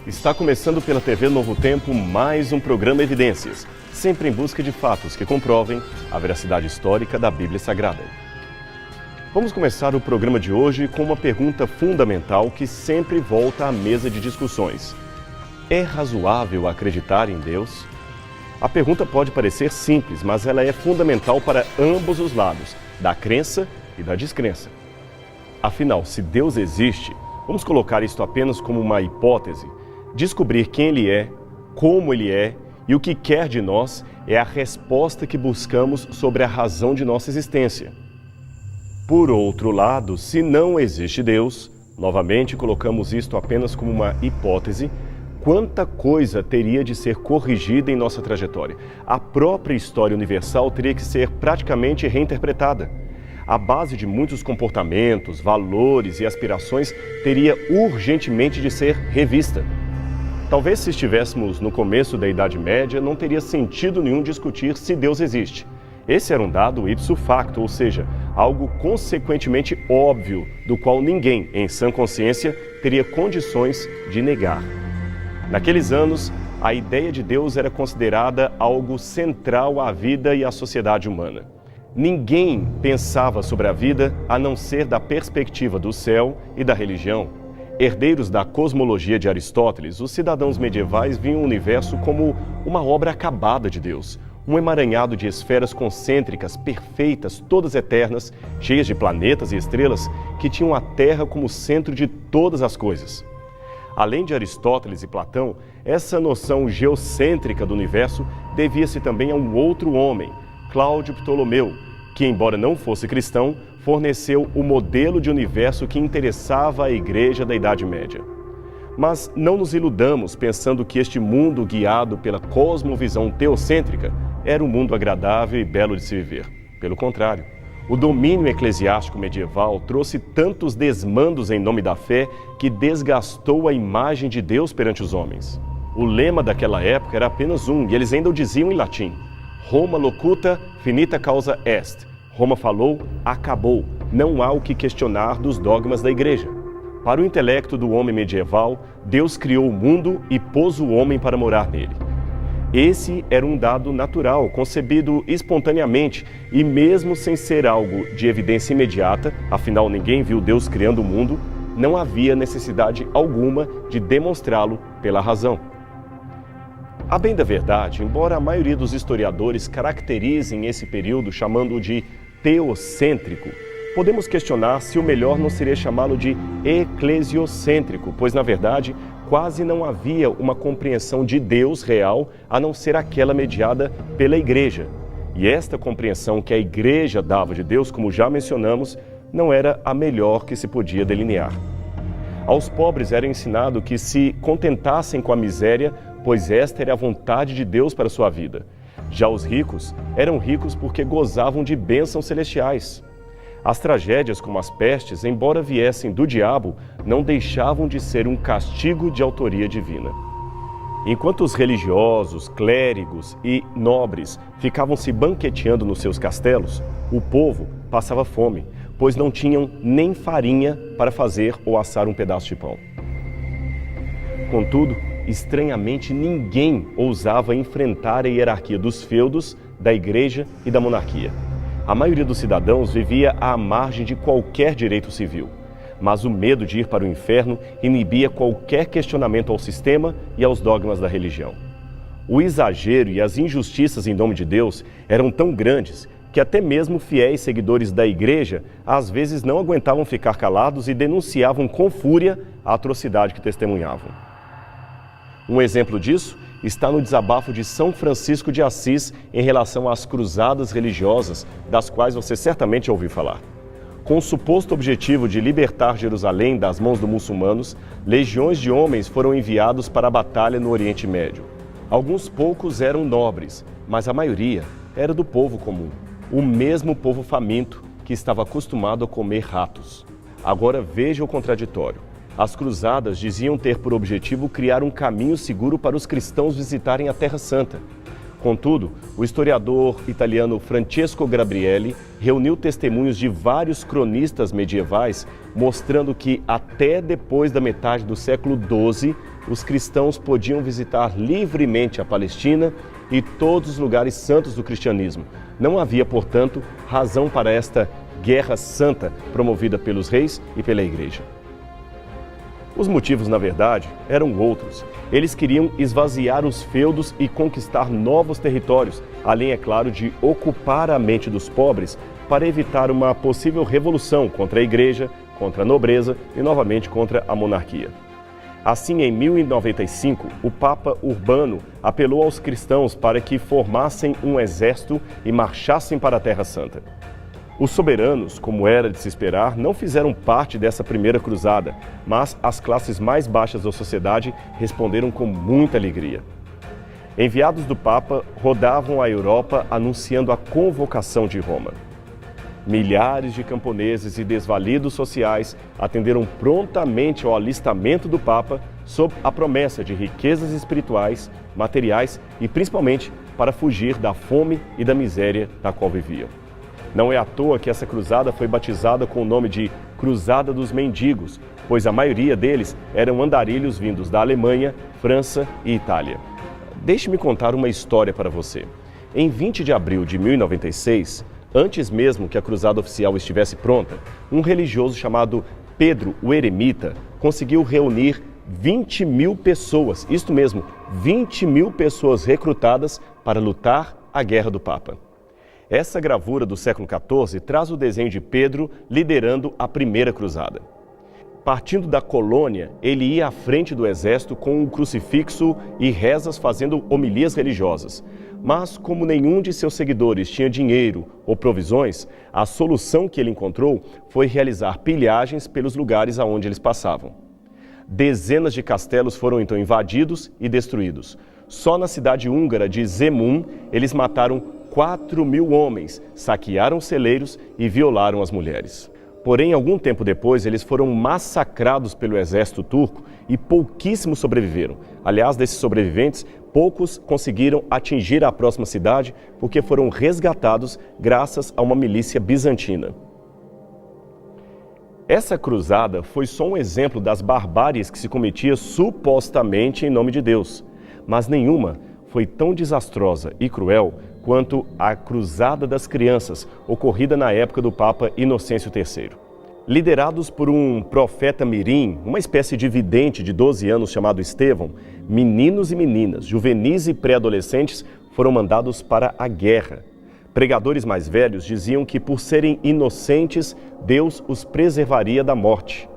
Está começando pela TV Novo Tempo mais um programa Evidências, sempre em busca de fatos que comprovem a veracidade histórica da Bíblia Sagrada. Vamos começar o programa de hoje com uma pergunta fundamental que sempre volta à mesa de discussões. É razoável acreditar em Deus? A pergunta pode parecer simples, mas ela é fundamental para ambos os lados, da crença e da descrença. Afinal, se Deus existe, vamos colocar isto apenas como uma hipótese. Descobrir quem Ele é, como Ele é e o que quer de nós é a resposta que buscamos sobre a razão de nossa existência. Por outro lado, se não existe Deus, novamente colocamos isto apenas como uma hipótese, quanta coisa teria de ser corrigida em nossa trajetória? A própria história universal teria que ser praticamente reinterpretada. A base de muitos comportamentos, valores e aspirações teria urgentemente de ser revista. Talvez se estivéssemos no começo da Idade Média, não teria sentido nenhum discutir se Deus existe. Esse era um dado ipso facto, ou seja, algo consequentemente óbvio, do qual ninguém, em sã consciência, teria condições de negar. Naqueles anos, a ideia de Deus era considerada algo central à vida e à sociedade humana. Ninguém pensava sobre a vida a não ser da perspectiva do céu e da religião. Herdeiros da cosmologia de Aristóteles, os cidadãos medievais viam o universo como uma obra acabada de Deus, um emaranhado de esferas concêntricas, perfeitas, todas eternas, cheias de planetas e estrelas que tinham a Terra como centro de todas as coisas. Além de Aristóteles e Platão, essa noção geocêntrica do universo devia-se também a um outro homem, Cláudio Ptolomeu, que, embora não fosse cristão, forneceu o modelo de universo que interessava à Igreja da Idade Média. Mas não nos iludamos pensando que este mundo guiado pela cosmovisão teocêntrica era um mundo agradável e belo de se viver. Pelo contrário, o domínio eclesiástico medieval trouxe tantos desmandos em nome da fé que desgastou a imagem de Deus perante os homens. O lema daquela época era apenas um, e eles ainda o diziam em latim: Roma locuta, finita causa est. Roma falou, acabou. Não há o que questionar dos dogmas da Igreja. Para o intelecto do homem medieval, Deus criou o mundo e pôs o homem para morar nele. Esse era um dado natural, concebido espontaneamente e mesmo sem ser algo de evidência imediata, afinal ninguém viu Deus criando o mundo, não havia necessidade alguma de demonstrá-lo pela razão. A bem da verdade, embora a maioria dos historiadores caracterizem esse período chamando-o de teocêntrico, podemos questionar se o melhor não seria chamá-lo de eclesiocêntrico, pois, na verdade, quase não havia uma compreensão de Deus real a não ser aquela mediada pela Igreja. E esta compreensão que a Igreja dava de Deus, como já mencionamos, não era a melhor que se podia delinear. Aos pobres era ensinado que se contentassem com a miséria, pois esta era a vontade de Deus para a sua vida. Já os ricos eram ricos porque gozavam de bênçãos celestiais. As tragédias como as pestes, embora viessem do diabo, não deixavam de ser um castigo de autoria divina. Enquanto os religiosos, clérigos e nobres ficavam se banqueteando nos seus castelos, o povo passava fome, pois não tinham nem farinha para fazer ou assar um pedaço de pão. Contudo, estranhamente, ninguém ousava enfrentar a hierarquia dos feudos, da igreja e da monarquia. A maioria dos cidadãos vivia à margem de qualquer direito civil, mas o medo de ir para o inferno inibia qualquer questionamento ao sistema e aos dogmas da religião. O exagero e as injustiças em nome de Deus eram tão grandes que até mesmo fiéis seguidores da igreja às vezes não aguentavam ficar calados e denunciavam com fúria a atrocidade que testemunhavam. Um exemplo disso está no desabafo de São Francisco de Assis em relação às cruzadas religiosas, das quais você certamente ouviu falar. Com o suposto objetivo de libertar Jerusalém das mãos dos muçulmanos, legiões de homens foram enviados para a batalha no Oriente Médio. Alguns poucos eram nobres, mas a maioria era do povo comum, o mesmo povo faminto que estava acostumado a comer ratos. Agora veja o contraditório. As cruzadas diziam ter por objetivo criar um caminho seguro para os cristãos visitarem a Terra Santa. Contudo, o historiador italiano Francesco Gabrielli reuniu testemunhos de vários cronistas medievais, mostrando que até depois da metade do século XII, os cristãos podiam visitar livremente a Palestina e todos os lugares santos do cristianismo. Não havia, portanto, razão para esta guerra santa promovida pelos reis e pela igreja. Os motivos, na verdade, eram outros. Eles queriam esvaziar os feudos e conquistar novos territórios, além, é claro, de ocupar a mente dos pobres para evitar uma possível revolução contra a igreja, contra a nobreza e, novamente, contra a monarquia. Assim, em 1095, o Papa Urbano apelou aos cristãos para que formassem um exército e marchassem para a Terra Santa. Os soberanos, como era de se esperar, não fizeram parte dessa primeira cruzada, mas as classes mais baixas da sociedade responderam com muita alegria. Enviados do Papa rodavam a Europa anunciando a convocação de Roma. Milhares de camponeses e desvalidos sociais atenderam prontamente ao alistamento do Papa sob a promessa de riquezas espirituais, materiais e principalmente para fugir da fome e da miséria da qual viviam. Não é à toa que essa cruzada foi batizada com o nome de Cruzada dos Mendigos, pois a maioria deles eram andarilhos vindos da Alemanha, França e Itália. Deixe-me contar uma história para você. Em 20 de abril de 1096, antes mesmo que a cruzada oficial estivesse pronta, um religioso chamado Pedro o Eremita conseguiu reunir 20.000 pessoas, isto mesmo, 20.000 pessoas recrutadas para lutar a guerra do Papa. Essa gravura do século XIV traz o desenho de Pedro liderando a primeira cruzada. Partindo da colônia, ele ia à frente do exército com um crucifixo e rezas fazendo homilias religiosas. Mas, como nenhum de seus seguidores tinha dinheiro ou provisões, a solução que ele encontrou foi realizar pilhagens pelos lugares aonde eles passavam. Dezenas de castelos foram então invadidos e destruídos. Só na cidade húngara de Zemun, eles mataram 4.000 homens, saquearam celeiros e violaram as mulheres. Porém, algum tempo depois, eles foram massacrados pelo exército turco e pouquíssimos sobreviveram. Aliás, desses sobreviventes, poucos conseguiram atingir a próxima cidade porque foram resgatados graças a uma milícia bizantina. Essa cruzada foi só um exemplo das barbáries que se cometia supostamente em nome de Deus, mas nenhuma foi tão desastrosa e cruel quanto a Cruzada das Crianças, ocorrida na época do Papa Inocêncio III. Liderados por um profeta mirim, uma espécie de vidente de 12 anos chamado Estevão, meninos e meninas, juvenis e pré-adolescentes foram mandados para a guerra. Pregadores mais velhos diziam que por serem inocentes, Deus os preservaria da morte.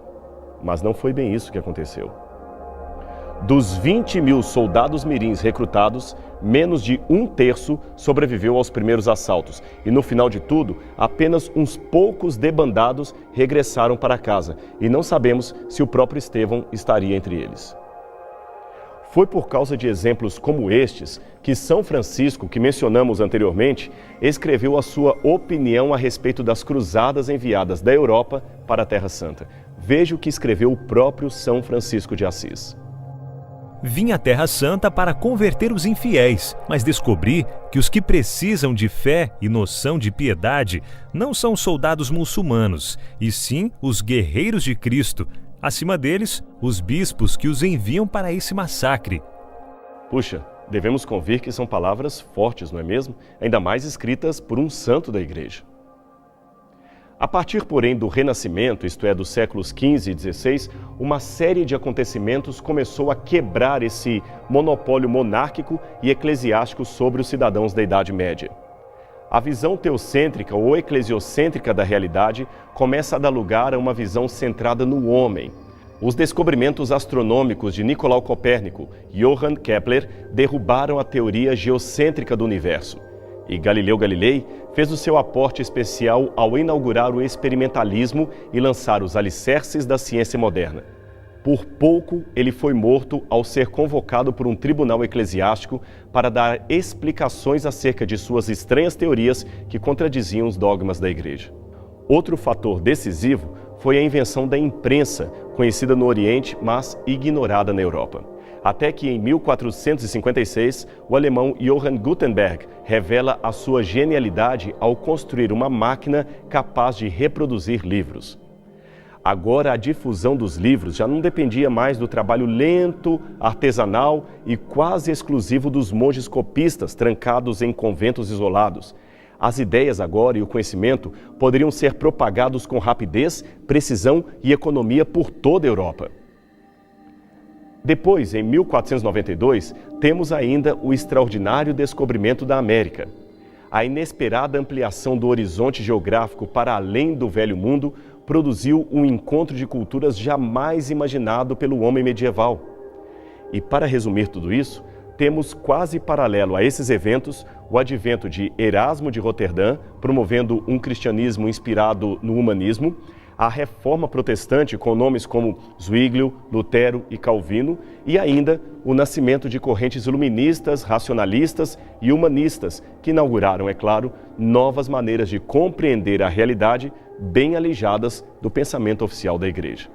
Mas não foi bem isso que aconteceu. Dos 20.000 soldados mirins recrutados, menos de 1/3 sobreviveu aos primeiros assaltos. E no final de tudo, apenas uns poucos debandados regressaram para casa. E não sabemos se o próprio Estevão estaria entre eles. Foi por causa de exemplos como estes que São Francisco, que mencionamos anteriormente, escreveu a sua opinião a respeito das cruzadas enviadas da Europa para a Terra Santa. Veja o que escreveu o próprio São Francisco de Assis. Vim à Terra Santa para converter os infiéis, mas descobri que os que precisam de fé e noção de piedade não são soldados muçulmanos, e sim os guerreiros de Cristo. Acima deles, os bispos que os enviam para esse massacre. Puxa, devemos convir que são palavras fortes, não é mesmo? Ainda mais escritas por um santo da Igreja. A partir, porém, do Renascimento, isto é, dos séculos XV e XVI, uma série de acontecimentos começou a quebrar esse monopólio monárquico e eclesiástico sobre os cidadãos da Idade Média. A visão teocêntrica ou eclesiocêntrica da realidade começa a dar lugar a uma visão centrada no homem. Os descobrimentos astronômicos de Nicolau Copérnico e Johann Kepler derrubaram a teoria geocêntrica do universo. E Galileu Galilei fez o seu aporte especial ao inaugurar o experimentalismo e lançar os alicerces da ciência moderna. Por pouco, ele foi morto ao ser convocado por um tribunal eclesiástico para dar explicações acerca de suas estranhas teorias que contradiziam os dogmas da Igreja. Outro fator decisivo foi a invenção da imprensa, conhecida no Oriente, mas ignorada na Europa. Até que em 1456, o alemão Johann Gutenberg revela a sua genialidade ao construir uma máquina capaz de reproduzir livros. Agora, a difusão dos livros já não dependia mais do trabalho lento, artesanal e quase exclusivo dos monges copistas trancados em conventos isolados. As ideias agora e o conhecimento poderiam ser propagados com rapidez, precisão e economia por toda a Europa. Depois, em 1492, temos ainda o extraordinário descobrimento da América. A inesperada ampliação do horizonte geográfico para além do Velho Mundo produziu um encontro de culturas jamais imaginado pelo homem medieval. E para resumir tudo isso, temos quase paralelo a esses eventos o advento de Erasmo de Roterdã, promovendo um cristianismo inspirado no humanismo, a reforma protestante com nomes como Zwinglio, Lutero e Calvino, e ainda o nascimento de correntes iluministas, racionalistas e humanistas, que inauguraram, é claro, novas maneiras de compreender a realidade bem alijadas do pensamento oficial da Igreja.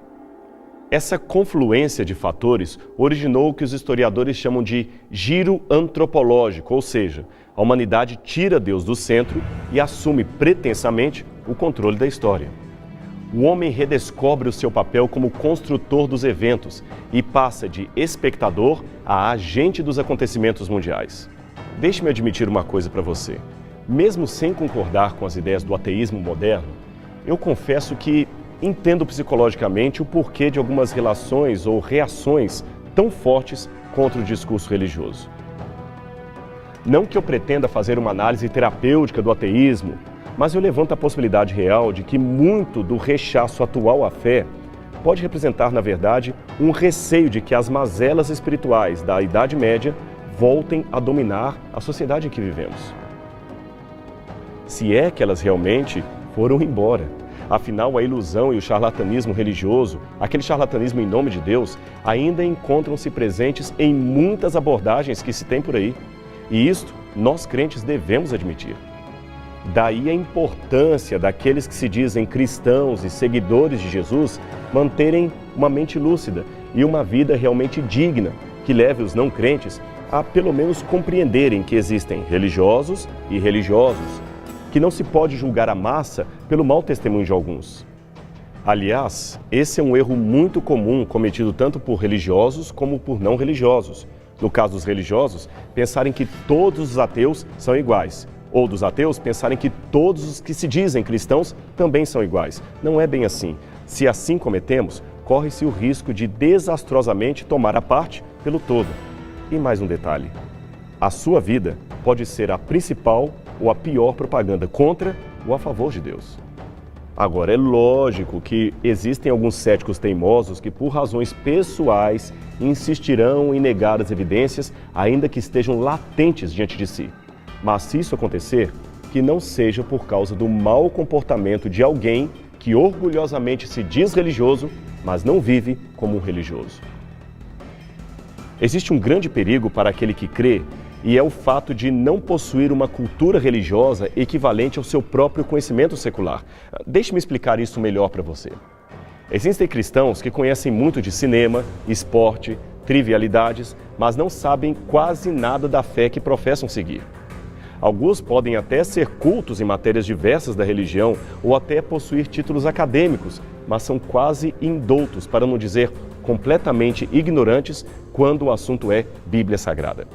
Essa confluência de fatores originou o que os historiadores chamam de giro antropológico, ou seja, a humanidade tira Deus do centro e assume pretensamente o controle da história. O homem redescobre o seu papel como construtor dos eventos e passa de espectador a agente dos acontecimentos mundiais. Deixe-me admitir uma coisa para você. Mesmo sem concordar com as ideias do ateísmo moderno, eu confesso que entendo psicologicamente o porquê de algumas relações ou reações tão fortes contra o discurso religioso. Não que eu pretenda fazer uma análise terapêutica do ateísmo, mas eu levanto a possibilidade real de que muito do rechaço atual à fé pode representar, na verdade, um receio de que as mazelas espirituais da Idade Média voltem a dominar a sociedade em que vivemos. Se é que elas realmente foram embora. Afinal, a ilusão e o charlatanismo religioso, aquele charlatanismo em nome de Deus, ainda encontram-se presentes em muitas abordagens que se tem por aí. E isto nós crentes devemos admitir. Daí a importância daqueles que se dizem cristãos e seguidores de Jesus manterem uma mente lúcida e uma vida realmente digna, que leve os não crentes a pelo menos compreenderem que existem religiosos e religiosos, que não se pode julgar a massa pelo mau testemunho de alguns. Aliás, esse é um erro muito comum cometido tanto por religiosos como por não religiosos. No caso dos religiosos, pensarem que todos os ateus são iguais, ou dos ateus pensarem que todos os que se dizem cristãos também são iguais. Não é bem assim. Se assim cometemos, corre-se o risco de desastrosamente tomar a parte pelo todo. E mais um detalhe, a sua vida pode ser a principal ou a pior propaganda contra ou a favor de Deus. Agora, é lógico que existem alguns céticos teimosos que, por razões pessoais, insistirão em negar as evidências, ainda que estejam latentes diante de si. Mas se isso acontecer, que não seja por causa do mau comportamento de alguém que orgulhosamente se diz religioso, mas não vive como um religioso. Existe um grande perigo para aquele que crê, e é o fato de não possuir uma cultura religiosa equivalente ao seu próprio conhecimento secular. Deixe-me explicar isso melhor para você. Existem cristãos que conhecem muito de cinema, esporte, trivialidades, mas não sabem quase nada da fé que professam seguir. Alguns podem até ser cultos em matérias diversas da religião ou até possuir títulos acadêmicos, mas são quase indoutos, para não dizer completamente ignorantes, quando o assunto é Bíblia Sagrada.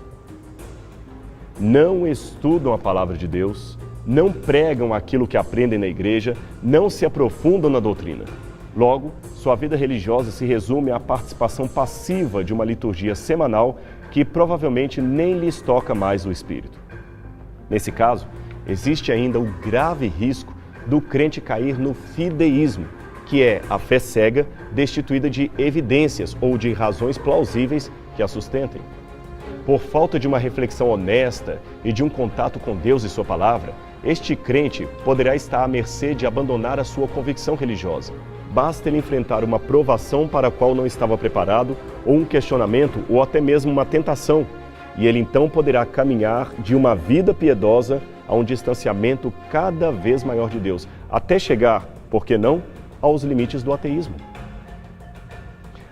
Não estudam a palavra de Deus, não pregam aquilo que aprendem na igreja, não se aprofundam na doutrina. Logo, sua vida religiosa se resume à participação passiva de uma liturgia semanal que provavelmente nem lhes toca mais o espírito. Nesse caso, existe ainda o grave risco do crente cair no fideísmo, que é a fé cega destituída de evidências ou de razões plausíveis que a sustentem. Por falta de uma reflexão honesta e de um contato com Deus e sua palavra, este crente poderá estar à mercê de abandonar a sua convicção religiosa. Basta ele enfrentar uma provação para a qual não estava preparado, ou um questionamento, ou até mesmo uma tentação, e ele então poderá caminhar de uma vida piedosa a um distanciamento cada vez maior de Deus, até chegar, por que não, aos limites do ateísmo.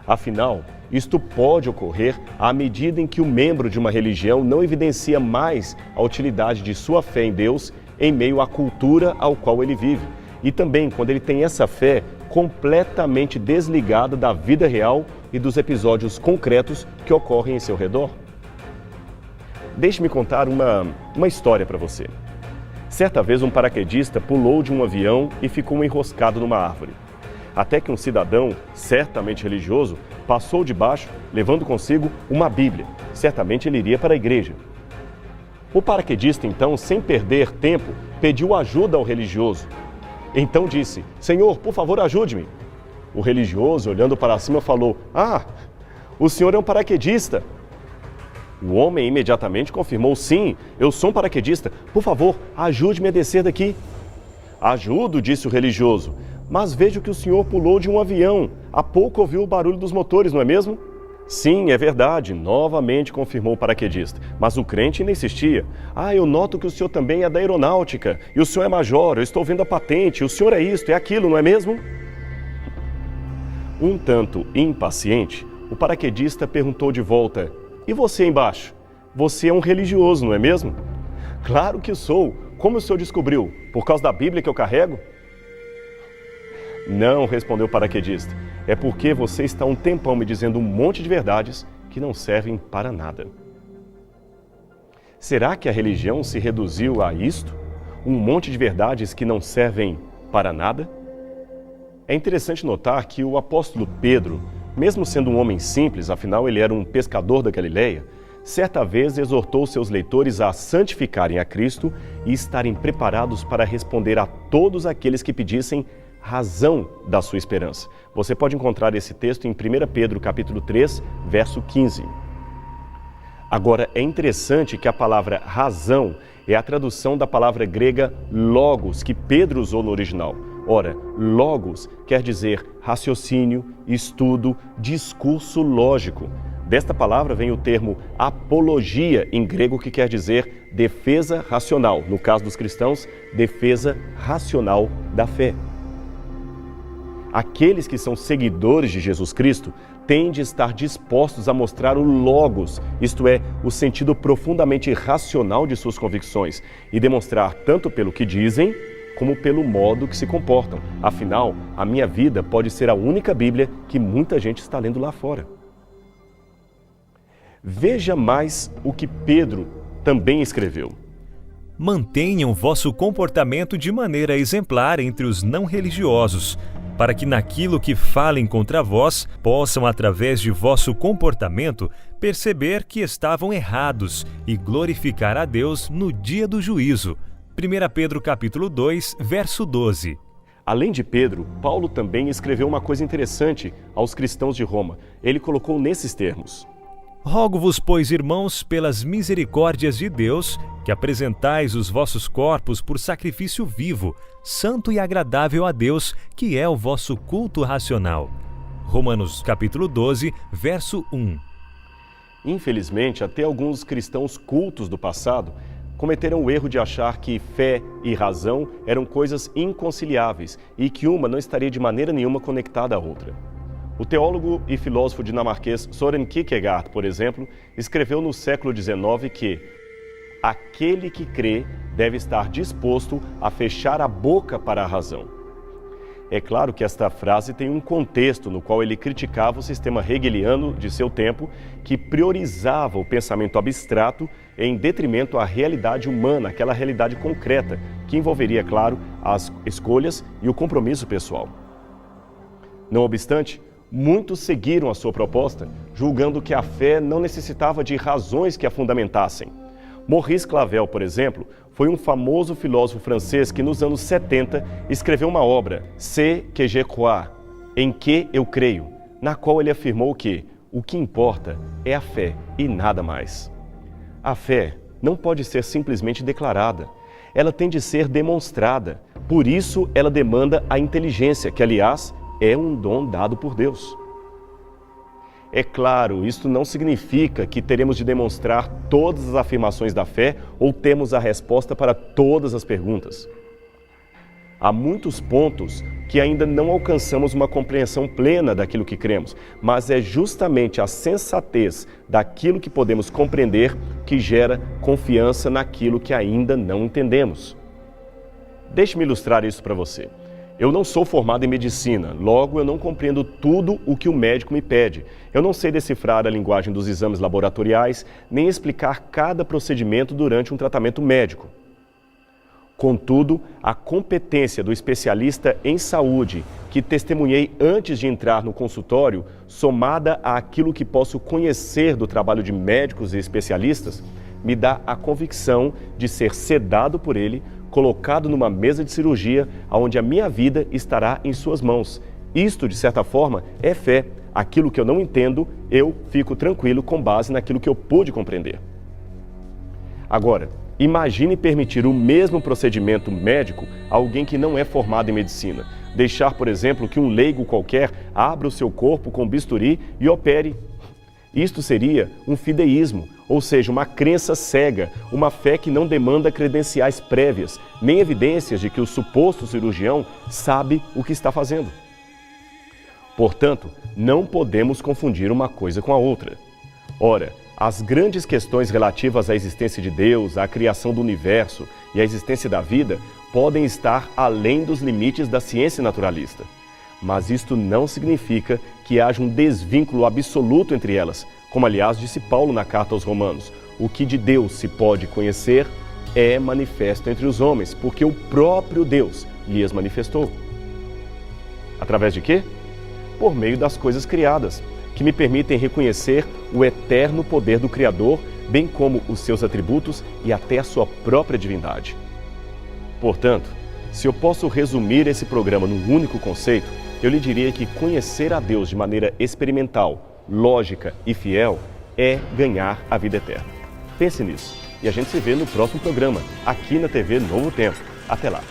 Afinal, isto pode ocorrer à medida em que o membro de uma religião não evidencia mais a utilidade de sua fé em Deus em meio à cultura ao qual ele vive, e também quando ele tem essa fé completamente desligada da vida real e dos episódios concretos que ocorrem em seu redor. Deixe-me contar uma história para você. Certa vez um paraquedista pulou de um avião e ficou enroscado numa árvore. Até que um cidadão, certamente religioso, passou debaixo, levando consigo uma Bíblia. Certamente ele iria para a igreja. O paraquedista, então, sem perder tempo, pediu ajuda ao religioso. Então disse: "Senhor, por favor, ajude-me." O religioso, olhando para cima, falou: "Ah, o senhor é um paraquedista." O homem imediatamente confirmou: "Sim, eu sou um paraquedista. Por favor, ajude-me a descer daqui." "Ajudo", disse o religioso, "mas vejo que o senhor pulou de um avião. Há pouco ouviu o barulho dos motores, não é mesmo?" "Sim, é verdade", novamente confirmou o paraquedista. Mas o crente ainda insistia: "Ah, eu noto que o senhor também é da aeronáutica, e o senhor é major, eu estou vendo a patente, o senhor é isto, é aquilo, não é mesmo?" Um tanto impaciente, o paraquedista perguntou de volta: "E você embaixo? Você é um religioso, não é mesmo?" "Claro que sou. Como o senhor descobriu? Por causa da Bíblia que eu carrego?" "Não", respondeu o paraquedista. "É porque você está um tempão me dizendo um monte de verdades que não servem para nada." Será que a religião se reduziu a isto? Um monte de verdades que não servem para nada? É interessante notar que o apóstolo Pedro, mesmo sendo um homem simples, afinal ele era um pescador da Galileia, certa vez exortou seus leitores a santificarem a Cristo e estarem preparados para responder a todos aqueles que pedissem razão da sua esperança. Você pode encontrar esse texto em 1 Pedro capítulo 3, verso 15. Agora, é interessante que a palavra razão é a tradução da palavra grega logos, que Pedro usou no original. Ora, logos quer dizer raciocínio, estudo, discurso lógico. Desta palavra vem o termo apologia, em grego, que quer dizer defesa racional. No caso dos cristãos, defesa racional da fé. Aqueles que são seguidores de Jesus Cristo têm de estar dispostos a mostrar o logos, isto é, o sentido profundamente racional de suas convicções, e demonstrar tanto pelo que dizem, como pelo modo que se comportam. Afinal, a minha vida pode ser a única Bíblia que muita gente está lendo lá fora. Veja mais o que Pedro também escreveu. Mantenham vosso comportamento de maneira exemplar entre os não religiosos, para que naquilo que falem contra vós, possam, através de vosso comportamento, perceber que estavam errados e glorificar a Deus no dia do juízo. 1 Pedro capítulo 2, verso 12. Além de Pedro, Paulo também escreveu uma coisa interessante aos cristãos de Roma. Ele colocou nesses termos: Rogo-vos, pois, irmãos, pelas misericórdias de Deus, que apresentais os vossos corpos por sacrifício vivo, santo e agradável a Deus, que é o vosso culto racional. Romanos capítulo 12, verso 1. Infelizmente, até alguns cristãos cultos do passado cometeram o erro de achar que fé e razão eram coisas inconciliáveis e que uma não estaria de maneira nenhuma conectada à outra. O teólogo e filósofo dinamarquês Søren Kierkegaard, por exemplo, escreveu no século XIX que aquele que crê deve estar disposto a fechar a boca para a razão. É claro que esta frase tem um contexto no qual ele criticava o sistema hegeliano de seu tempo, que priorizava o pensamento abstrato em detrimento à realidade humana, aquela realidade concreta, que envolveria, claro, as escolhas e o compromisso pessoal. Não obstante, muitos seguiram a sua proposta, julgando que a fé não necessitava de razões que a fundamentassem. Maurice Clavel, por exemplo, foi um famoso filósofo francês que nos anos 70 escreveu uma obra, C'est que je crois, em que eu creio, na qual ele afirmou que o que importa é a fé e nada mais. A fé não pode ser simplesmente declarada, ela tem de ser demonstrada, por isso ela demanda a inteligência, que aliás é um dom dado por Deus. É claro, isto não significa que teremos de demonstrar todas as afirmações da fé ou temos a resposta para todas as perguntas. Há muitos pontos que ainda não alcançamos uma compreensão plena daquilo que cremos, mas é justamente a sensatez daquilo que podemos compreender que gera confiança naquilo que ainda não entendemos. Deixe-me ilustrar isso para você. Eu não sou formado em medicina, logo eu não compreendo tudo o que o médico me pede. Eu não sei decifrar a linguagem dos exames laboratoriais, nem explicar cada procedimento durante um tratamento médico. Contudo, a competência do especialista em saúde, que testemunhei antes de entrar no consultório, somada àquilo que posso conhecer do trabalho de médicos e especialistas, me dá a convicção de ser sedado por ele, colocado numa mesa de cirurgia, onde a minha vida estará em suas mãos. Isto, de certa forma, é fé. Aquilo que eu não entendo, eu fico tranquilo com base naquilo que eu pude compreender. Agora, imagine permitir o mesmo procedimento médico a alguém que não é formado em medicina. Deixar, por exemplo, que um leigo qualquer abra o seu corpo com bisturi e opere. Isto seria um fideísmo, ou seja, uma crença cega, uma fé que não demanda credenciais prévias, nem evidências de que o suposto cirurgião sabe o que está fazendo. Portanto, não podemos confundir uma coisa com a outra. Ora, as grandes questões relativas à existência de Deus, à criação do universo e à existência da vida podem estar além dos limites da ciência naturalista. Mas isto não significa que haja um desvínculo absoluto entre elas, como aliás disse Paulo na carta aos Romanos. O que de Deus se pode conhecer é manifesto entre os homens, porque o próprio Deus lhes manifestou. Através de quê? Por meio das coisas criadas, que me permitem reconhecer o eterno poder do Criador, bem como os seus atributos e até a sua própria divindade. Portanto, se eu posso resumir esse programa num único conceito, eu lhe diria que conhecer a Deus de maneira experimental, lógica e fiel é ganhar a vida eterna. Pense nisso e a gente se vê no próximo programa, aqui na TV Novo Tempo. Até lá!